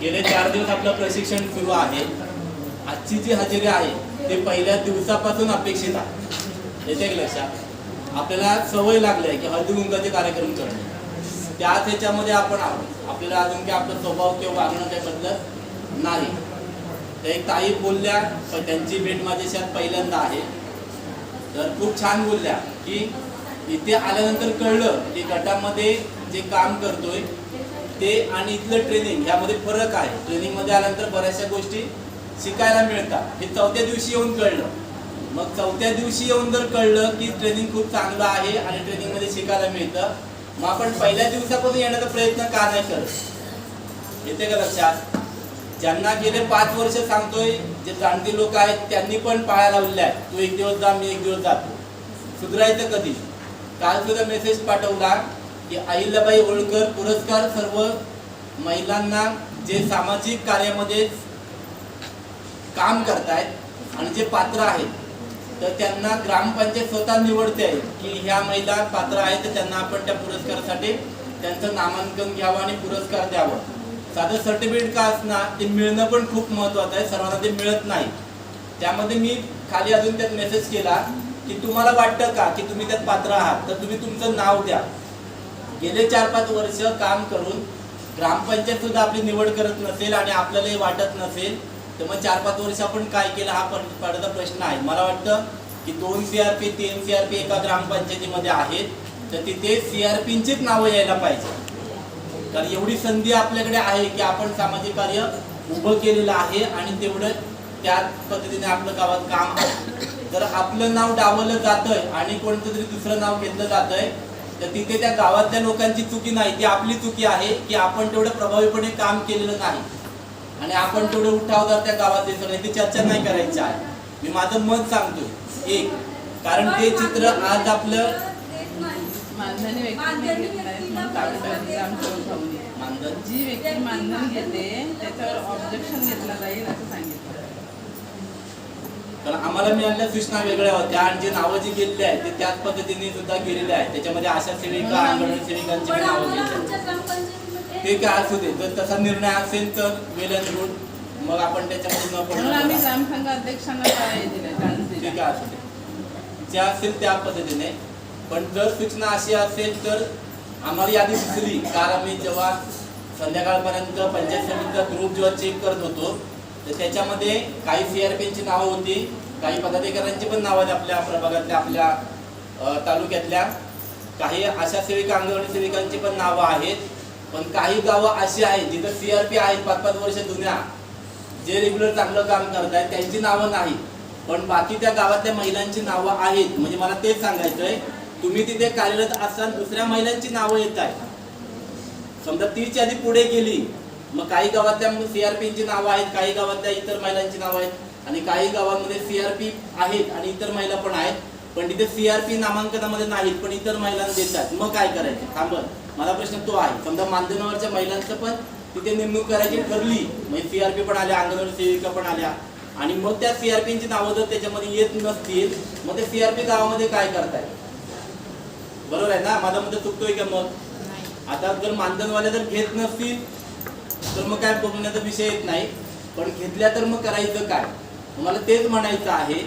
गेले 4 दिवस आपलं प्रशिक्षण सुरू आहे. आजची जी हजेरी आहे ते पहिल्या दिवसापासून अपेक्षित आहे. येते की लक्षात? आपल्याला सवय लागली आहे की हळदी कुंकाचे कार्यक्रम करणे. त्याच ह्याच्यामध्ये आपण आहोत. आपल्याला अजून काही आपला स्वभाव किंवा वागणं काही बदलत नाही. तर एक ताई बोलल्या, पण त्यांची भेट माझ्याशी पहिल्यांदा आहे. तर खूप छान बोलल्या की इथे आल्यानंतर कळलं की गटामध्ये जे काम करतोय ते आणि इथलं ट्रेनिंग यामध्ये फरक आहे. ट्रेनिंगमध्ये आल्यानंतर बऱ्याचशा गोष्टी शिकायला मिळतात. हे 4थ्या दिवशी येऊन कळलं. मग 4थ्या दिवशी येऊन जर कळलं की ट्रेनिंग खूप चांगलं आहे आणि ट्रेनिंगमध्ये शिकायला मिळतं, मग आपण पहिल्या दिवसापासून येण्याचा प्रयत्न का नाही करत? येते का लक्षात? ज्यांना गेले 5 वर्ष सांगतोय, जे जाणते लोक आहेत त्यांनी पण पाया लावलेल्या आहेत. तू 1 दिवस जा, मी 1 दिवस जातो. सुधारायचं कधी? काल सुद्धा मेसेज पाठवला की अहिल्याबाई होळकर पुरस्कार सर्व महिलांना जे सामाजिक कार्यामध्ये काम करतायत आणि जे पात्र आहेत तर त्यांना ग्रामपंचायत स्वतः निवडते आहे की ह्या महिला पात्र आहेत, तर त्यांना आपण त्या पुरस्कारासाठी त्यांचं नामांकन घ्यावं आणि पुरस्कार द्यावं. साधं सर्टिफिकेट का असणार, ते मिळणं पण खूप महत्त्वाचं आहे. सर्वांना ते मिळत नाही. त्यामध्ये मी खाली अजून त्यात मेसेज केला की तुम्हाला वाटतं का की तुम्ही त्यात पात्र आहात, तर तुम्ही तुमचं नाव द्या. गेले 4-5 वर्ष काम करून ग्रामपंचायत सुद्धा आपली निवड करत नसेल आणि आपल्यालाही वाटत नसेल, तर मग 4-5 वर्ष आपण काय केलं हा पडदा प्रश्न आहे. मला वाटतं की 2 CRP 3 CRP एका ग्रामपंचायतीमध्ये आहेत, तर तिथे CRPचीच नावं यायला पाहिजे. तर एवढी संधी आपल्याकडे आहे की आपण सामाजिक कार्य उभं केलेलं आहे आणि तेवढं त्याच पद्धतीने आपलं गावात काम आहे. जर आपलं नाव डावलं जातंय आणि कोणतं तरी दुसरं नाव घेतलं जातंय, तर तिथे त्या गावातल्या लोकांची चुकी नाही, ती आपली चुकी आहे की आपण तेवढं प्रभावीपणे काम केलेलं नाही आणि आपण तेवढं उठावदार त्या गावात दिसत नाही. ती चर्चा नाही करायची आहे. मी माझं मत सांगतो एक, कारण ते चित्र आज आपलं जी व्यक्ती मानधन घेते त्याच्यावर ऑब्जेक्शन घेतलं जाईल असं सांगितलं. कारण आम्हाला मिळालेल्या सूचना वेगळ्या होत्या आणि जे नावं जी गेलेली आहेत ते त्याच पद्धतीने सुद्धा गेलेले आहेत. त्याच्यामध्ये आशा सेविका, अंगणवाडी सेविकांची नावं गेली. ते काय असू दे, जर तसा निर्णय असेल तर वेल अँड गुड, मग आपण त्याच्यामध्ये न म्हणून आम्ही ग्रामसंघ अध्यक्षांना काय दिले ते काय असू दे, जे असेल त्या पद्धतीने. पण जर सूचना अशी असेल तर आम्हाला यादी दिसली. काल आम्ही जेव्हा संध्याकाळपर्यंत पंचायत समितीचा ग्रुप जेव्हा चेक करत होतो, तर त्याच्यामध्ये काही CRPची नावं होती, काही पदाधिकाऱ्यांची पण नावं आहेत आपल्या प्रभागातल्या, आपल्या तालुक्यातल्या. काही आशा सेविका, अंगणवाडी सेविकांची पण नावं आहेत. पण काही गावं अशी आहेत जिथं CRP आहेत 5-5 वर्ष जुन्या, जे रेग्युलर चांगलं काम करत आहेत, त्यांची नावं नाही. पण बाकी त्या गावातल्या महिलांची नावं आहेत. म्हणजे मला तेच सांगायचंय, तुम्ही तिथे कार्यरत असताना दुसऱ्या महिलांची नावं येत आहेत. समजा 30 आधी पुढे गेली, मग काही गावातल्या CRPची नावं आहेत, काही गावातल्या इतर महिलांची नावं आहेत आणि काही गावांमध्ये CRP आहेत आणि इतर महिला पण आहेत. पण तिथे CRP नामांकनामध्ये नाहीत, पण इतर महिलांना देतात. मग काय करायचं? थांबत मला प्रश्न तो आहे. समजा मानधनावरच्या महिलांचं पण तिथे नेमणूक करायची ठरली, म्हणजे CRP पण आल्या, अंगणवाडी सेविका पण आल्या आणि मग त्या CRPची नावं जर त्याच्यामध्ये येत नसतील, मग ते CRP गावामध्ये काय करताय? बरोबर आहे ना? माझा मुद्दा चुकतोय का? मग आता जर मानधनवाल्या जर घेत नसतील तर मग काय बोलण्याचा विषय येत नाही, पण घेतल्या तर मग करायचं काय? मला तेच म्हणायचं आहे,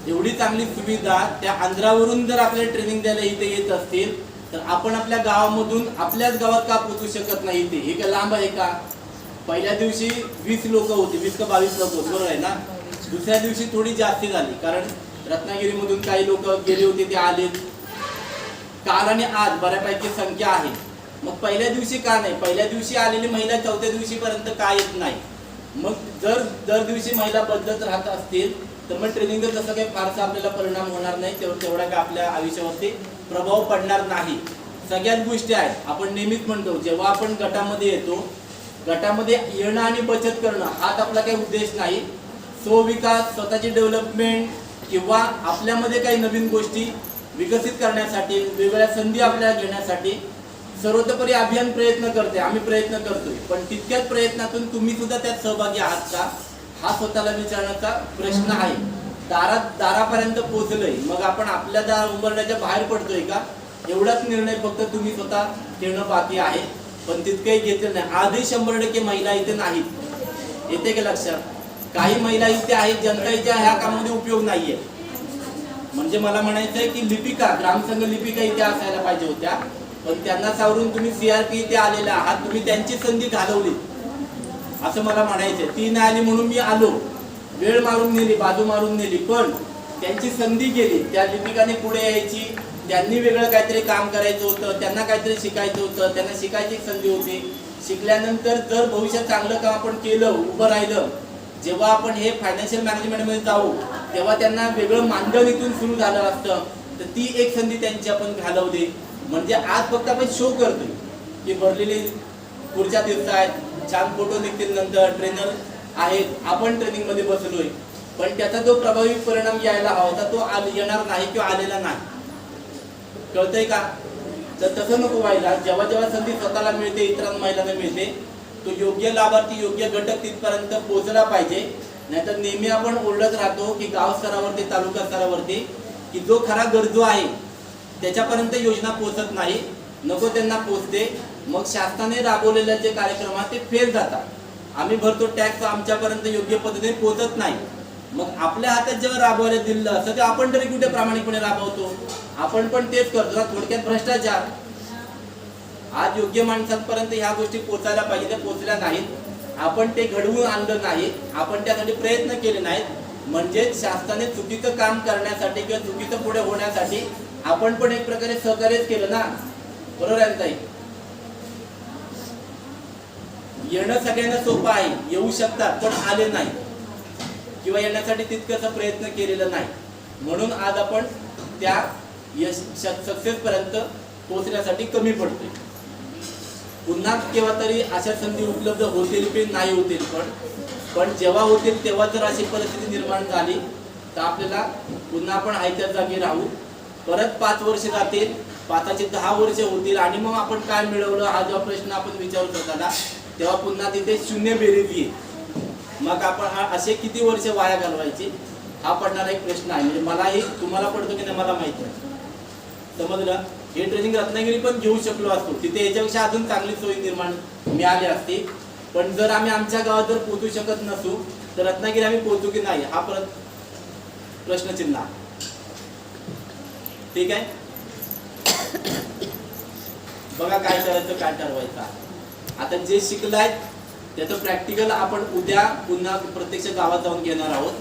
एवढी चांगली सुविधा त्या आंध्रावरून जर आपल्याला ट्रेनिंग द्यायला इथे येत असतील, तर आपण आपल्या गावामधून आपल्याच गावात का पोहोचू शकत नाही? इथे हे काय लांब आहे का? पहिल्या दिवशी 20 लोक होती, 20 का 22 लोक होते, बरोबर आहे ना? दुसऱ्या दिवशी थोडी जास्ती झाली, कारण रत्नागिरीमधून काही लोक गेले होते, ते आलेत. काल आणि आज बऱ्यापैकी संख्या आहे. मग पहिल्या दिवशी का नाही? पहिल्या दिवशी आलेली महिला 4थ्या दिवशीपर्यंत का येत नाही? मग जर दर दिवशी महिला बदलत राहत असतील तर मग ट्रेनिंगचा तसं काही फारसा आपल्याला परिणाम होणार नाही, तेवढा काय आपल्या आयुष्यावरती प्रभाव पडणार नाही. सगळ्याच गोष्टी आहेत. आपण नेहमीच म्हणतो, जेव्हा आपण गटामध्ये येतो, गटामध्ये येणं आणि बचत करणं हाच आपला काही उद्देश नाही. स्वविकास, स्वतःची डेव्हलपमेंट किंवा आपल्यामध्ये काही नवीन गोष्टी विकसित करण्यासाठी, वेगवेगळ्या संधी आपल्याला घेण्यासाठी सर्वतोपरी अभियान प्रयत्न करते, आम्ही प्रयत्न करतोय. पण तितक्याच प्रयत्नातून तुम्ही सुद्धा त्यात सहभागी आहात का, हा स्वतःला विचारण्याचा प्रश्न आहे. दारापर्यंत पोहोचलोय, मग आपण आपल्या उंबरड्याच्या बाहेर पडतोय का? एवढाच निर्णय फक्त तुम्ही स्वतः घेणं बाकी आहे. पण तितकंही घेतलं नाही. आजही 100% महिला इथे नाहीत. येते की लक्षात? काही महिला इथे आहेत जनतेच्या ह्या कामामध्ये उपयोग नाहीये. म्हणजे मला म्हणायचं आहे की लिपिका, ग्रामसंघ लिपिका इथे असायला पाहिजे होत्या, पण त्यांना सावरून तुम्ही सीआरपी इथे आलेला आहात, तुम्ही त्यांची संधी घालवली असं मला म्हणायचंय. ती नाही आली म्हणून मी आलो, वेळ मारून नेली, बाजू मारून नेली, पण त्यांची संधी गेली. त्या लिपिकाने पुढे यायची, त्यांनी वेगळं काहीतरी काम करायचं होतं, त्यांना काहीतरी शिकायचं होतं, त्यांना शिकायची एक संधी होती. शिकल्यानंतर जर भविष्यात चांगलं काम आपण केलं, उभं राहिलं, जेव्हा आपण हे फायनान्शियल मॅनेजमेंटमध्ये जाऊ तेव्हा त्यांना वेगळं मानधन इथून सुरू झालं असतं. तर ती एक संधी त्यांची आपण घालवली. म्हणजे आज फक्त आपण शो करतोय की भरलेली खुर्च्या दिसत आहेत, छान फोटो निघतील, नंतर ट्रेनर आहेत, आपण ट्रेनिंगमध्ये बसलोय, पण त्याचा जो प्रभावी परिणाम यायला हवा होता तो येणार नाही किंवा आलेला नाही. कळतंय का? तर तसं नको व्हायला. जेव्हा जेव्हा संधी स्वतःला मिळते, इतर महिलांना मिळते, तो योग्य लाभार्थी, योग्य घटक तिथपर्यंत पोहोचला पाहिजे. नाहीतर नेहमी आपण ओरडत राहतो की गाव स्तरावरती, तालुका स्तरावरती, की जो खरा गरजू आहे त्याच्यापर्यंत योजना पोहोचत नाही, नको त्यांना पोहोचते. मग शासनाने राबवलेले जे कार्यक्रम आहेत ते फेल जातात. आम्ही भरतो टॅक्स, आमच्यापर्यंत योग्य पद्धतीने पोहोचत नाही. मग आपल्या हातात जेव्हा राबवायला दिलं असं ते आपण तरी कुठे प्रामाणिकपणे राबवतो? आपण पण तेच करतो ना, थोडक्यात भ्रष्टाचार. आज योग्य माणसांपर्यंत ह्या गोष्टी पोहोचायला पाहिजे, त्या पोहोचल्या नाहीत. आपण ते घडवून आणलं नाही, आपण त्यासाठी प्रयत्न केले नाहीत. म्हणजे शासनाने चुकीचं काम करण्यासाठी किंवा चुकीचं पुढे होण्यासाठी आपण पण एक प्रकारे सहकार्यच केलं ना. बरोबर आहे ताई? येणं सगळ्यांना सोपं आहे, येऊ शकतात पण आले नाही किंवा येण्यासाठी तितकंसा प्रयत्न केलेला नाही. म्हणून आज आपण त्या सक्सेस पर्यंत पोहोचण्यासाठी कमी पडतोय. पुन्हा केव्हा तरी अशा संधी उपलब्ध होतील की नाही होतील, पण जेव्हा होतील तेव्हा जर अशी परिस्थिती निर्माण झाली तर आपल्याला पुन्हा आपण आयत्या जागी राहू. परत 5 वर्ष जातील, 5ची 10 वर्ष होतील आणि मग आपण काय मिळवलं हा जेव्हा प्रश्न आपण विचारू स्वतःला, तेव्हा पुन्हा तिथे शून्य बेरीज येईल. मग आपण असे किती वर्ष वाया घालवायची हा पडणारा एक प्रश्न आहे. म्हणजे मलाही, तुम्हाला पडतो की नाही मला माहिती आहे. समजलं? हे ट्रेनिंग रत्नागिरी पण घेऊ शकलो असतो, तिथे याच्यापेक्षा अजून चांगली सोय निर्माण मिळाली असती. पण जर आम्ही आमच्या गावात जर पोहोचू शकत नसू तर रत्नागिरी आम्ही पोहोचू की नाही हा परत प्रश्नचिन्ह. ठीक आहे, बघा काय करायचं, काय ठरवायचं. आता जे शिकलाय त्याचं प्रॅक्टिकल आपण उद्या पुन्हा प्रत्यक्ष गावात जाऊन घेणार आहोत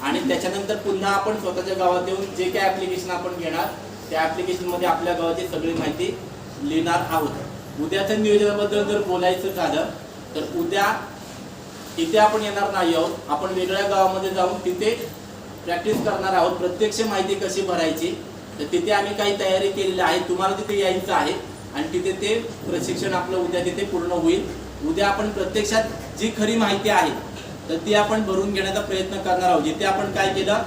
आणि त्याच्यानंतर पुन्हा आपण स्वतःच्या गावात येऊन जे काय ऍप्लिकेशन आपण घेणार त्या ऍप्लिकेशन मध्ये आपल्या गावाची सगळी माहिती लिहिणार आहोत. उद्याच्या नियोजनाबद्दल जर बोलायचं झालं तर उद्या इथे आपण येणार नाही आहोत, आपण वेगळ्या गावामध्ये जाऊन तिथे प्रॅक्टिस करणार आहोत. प्रत्यक्ष माहिती कशी भरायची तर तिथे आम्ही काही तयारी केलेली आहे. तुम्हाला तिथे यायचं आहे आणि तिथे ते प्रशिक्षण आपलं उद्या तिथे पूर्ण होईल. उद्या आपण प्रत्यक्षात जी खरी माहिती आहे तर ती आपण भरून घेण्याचा प्रयत्न करणार आहोत. जिथे आपण काय केलं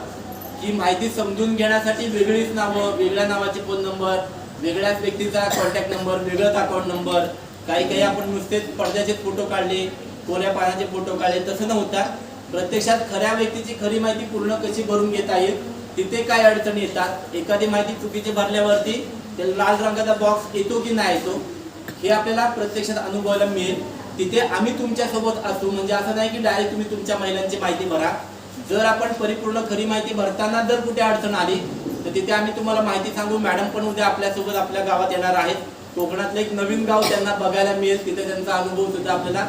की माहिती समजून घेण्यासाठी वेगळीच नावं, वेगळ्या नावाचे फोन नंबर, वेगळ्याच व्यक्तीचा कॉन्टॅक्ट नंबर, वेगळाच अकाउंट नंबर, काही आपण नुसतेच पडद्याचे फोटो काढले, कोऱ्या पानाचे फोटो काढले, तसं नव्हता. प्रत्यक्षात खऱ्या व्यक्तीची खरी माहिती पूर्ण कशी भरून घेता येईल, तिथे काय अडचणी येतात, एखादी माहिती चुकीची भरल्यावरती ते लाल रंगाचा बॉक्स येतो की नाही येतो हे आपल्याला प्रत्यक्षात अनुभवायला मिळेल. तिथे आम्ही तुमच्या सोबत असू. म्हणजे असं नाही की डायरेक्ट तुम्ही तुमच्या महिलांची माहिती भरा. जर आपण परिपूर्ण खरी माहिती भरताना जर कुठे अडचण आली तर तिथे आम्ही तुम्हाला माहिती सांगू. मॅडम पण उद्या आपल्यासोबत आपल्या गावात येणार आहेत. कोकणातलं एक नवीन गाव त्यांना बघायला मिळेल, तिथे त्यांचा अनुभव सुद्धा आपल्याला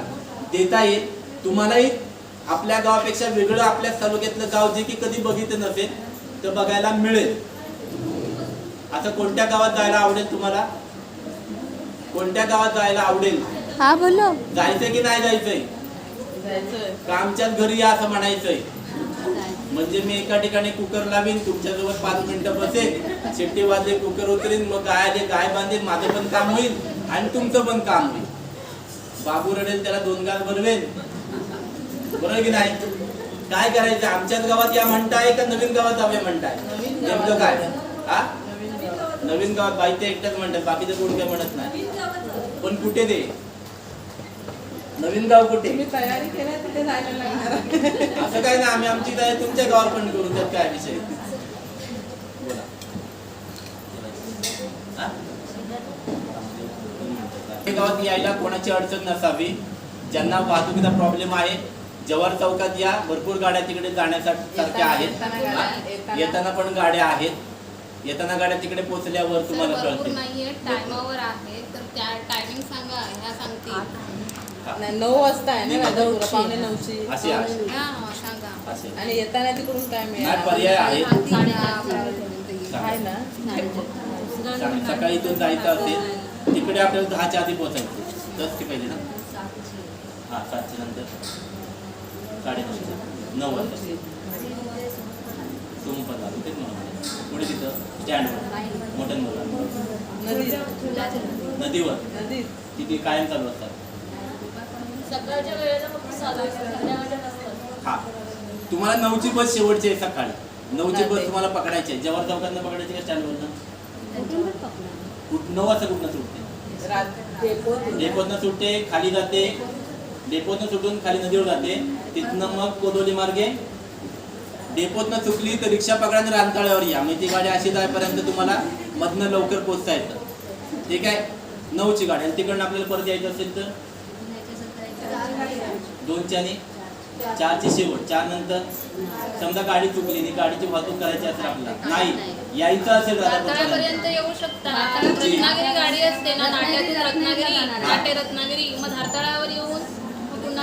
देता येईल. तुम्हालाही आपल्या गावापेक्षा वेगळं आपल्या तालुक्यातलं गाव जे की कधी बघितलं नसेल तर बघायला मिळेल. आता कोणत्या गावात जायला आवडेल तुम्हाला? कोणत्या गावात जायला आवडेल? हा बोलो. जायचंय की नाही जायचंय? का आमच्याच घरी या असं म्हणायचंय? म्हणजे मी एका ठिकाणी कुकर लावीन, तुमच्यासोबत 5 मिनिटं बसेल, शिट्टी वाजले कुकर उतरीन, मग गाय बांधेल, माझं पण काम होईल आणि तुमचं पण काम होईल. बाबू रडेल, त्याला 2 गाल भरवेल. बरोबर की नाही? काय करायचं? आमच्याच गावात या म्हणताय का नवीन गावात जाऊया म्हणताय? नेमकं काय? हा, नवीन गावात बाई ते एकटाच म्हणतात, बाकीचं कोण काय म्हणत नाही. पण कुठे ते नवीन गाव कुठे? तयारी केल्या तिथे जायला लागणार. असं काय ना, आम्ही आमची तयारी तुमच्या गावात पण करू. त्यात काय विषय? बोला. गावात यायला कोणाची अडचण नसावी. ज्यांना वाहतुकीचा प्रॉब्लेम आहे जव्हार चौकात या, भरपूर गाड्या तिकडे जाण्यासारख्या आहेत. येताना पण गाड्या आहेत. येताना गाड्या तिकडे पोहोचल्यावर तुम्हाला भरपूर कळतील. नाहीये, टायमावर आहे, तर त्या टायमिंग सांगा, ह्या सांगतील. नाही, 9 वाजता आहे ना राजापूर, 8:45ची. असे आहे. हा, सांगा. असे. आणि येताना तिकडून काय नाही, मिळेल? पर्याय आहे. आहे ना? सकाळी इथून जायचं असेल तिकडे आपल्याला 10च्या आधी पोहोचायचं. 10 ते पहिले ना, हां 7च्या नंतर 9:30 9 वाजता सोमपदा तेच म्हणून पुढे तिथं स्टँडवर मोठ्या नदीवर नदीत तिथे कायम चालू असतात. सकाळच्या वेळेला फक्त 7 वाजता, संध्याकाळच्या नसतात. हा, तुम्हाला 9ची बस शेवटची आहे सकाळी. 9ची बस तुम्हाला पकडायची आहे. जव्हार चौकातनं पकडायची का स्टँडवरनं? 9 वाजता कुठनं सुटते? डेपोतनं सुटते, खाली जाते. डेपोतनं सुटून खाली नदीवर जाते. तिथनं मग कोदोली मार्गे डेपोतनं चुकली तर रिक्षा पकडा आणि रानताळ्यावर या. म्हणजे ती गाडी अशी जाईपर्यंत तुम्हाला मधनं लवकर पोहोचता येतं. ठीक आहे, 9ची गाडी. आणि तिकडनं आपल्याला परत यायचं असेल तर 2ची आणि 4ची शेवट. 4 नंतर समजा गाडी चुकली आणि गाडीची वाहतूक करायची असेल आपल्याला, नाही यायचं असेल राताळ्यापर्यंत येऊ शकता. रत्नागिरी गाडी असते ना, नाट्यातून रत्नागिरी, नाट्य रत्नागिरी, मग धारताळ्यावर येऊन